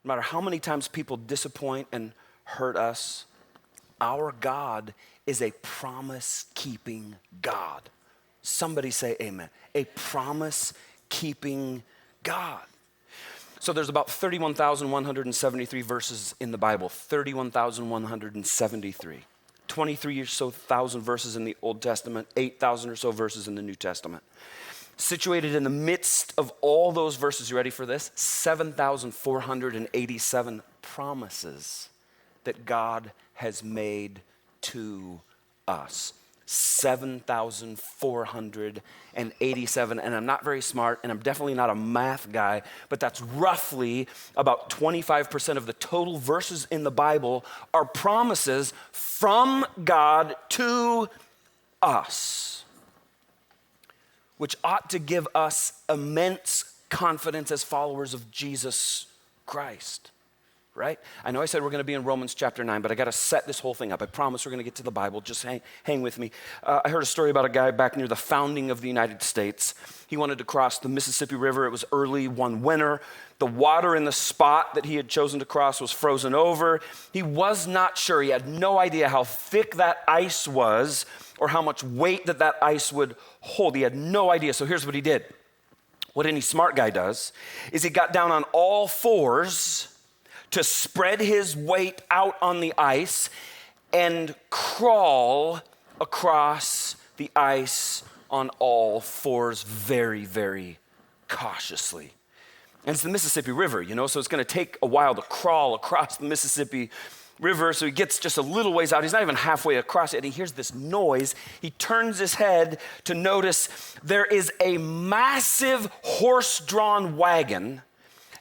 no matter how many times people disappoint and hurt us, our God is a promise-keeping God. Somebody say amen. A promise-keeping God. So there's about 31,173 verses in the Bible, 31,173. 23 or so thousand verses in the Old Testament, 8,000 or so verses in the New Testament. Situated in the midst of all those verses, you ready for this? 7,487 promises that God has made to us. 7,487, and I'm not very smart, and I'm definitely not a math guy, but that's roughly about 25% of the total verses in the Bible are promises from God to us, which ought to give us immense confidence as followers of Jesus Christ. Right? I know I said we're going to be in Romans chapter 9, but I got to set this whole thing up. I promise we're going to get to the Bible. Just hang with me. I heard a story about a guy back near the founding of the United States. He wanted to cross the Mississippi River. It was early one winter. The water in the spot that he had chosen to cross was frozen over. He was not sure. He had no idea how thick that ice was or how much weight that ice would hold. He had no idea. So here's what he did. What any smart guy does is he got down on all fours to spread his weight out on the ice and crawl across the ice on all fours very, very cautiously. And it's the Mississippi River, so it's going to take a while to crawl across the Mississippi River. So he gets just a little ways out. He's not even halfway across it. And he hears this noise. He turns his head to notice there is a massive horse-drawn wagon,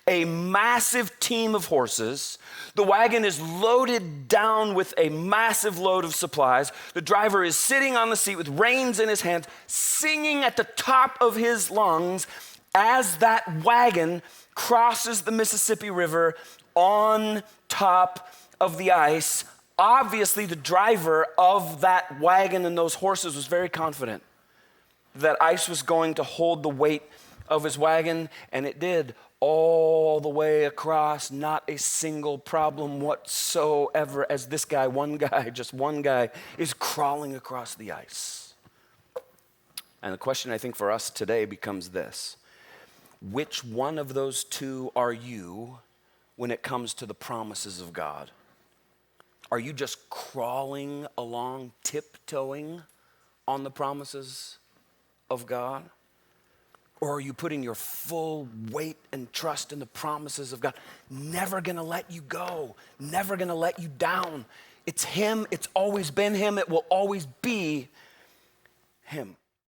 a massive team of horses. The wagon is loaded down with a massive load of supplies. The driver is sitting on the seat with reins in his hands, singing at the top of his lungs as that wagon crosses the Mississippi River on top of the ice. Obviously, the driver of that wagon and those horses was very confident that ice was going to hold the weight of his wagon, and it did. All the way across, not a single problem whatsoever as this guy, just one guy, is crawling across the ice. And the question I think for us today becomes this: which one of those two are you when it comes to the promises of God? Are you just crawling along, tiptoeing on the promises of God? Or are you putting your full weight and trust in the promises of God? Never gonna let you go, never gonna let you down. It's Him, it's always been Him, it will always be Him.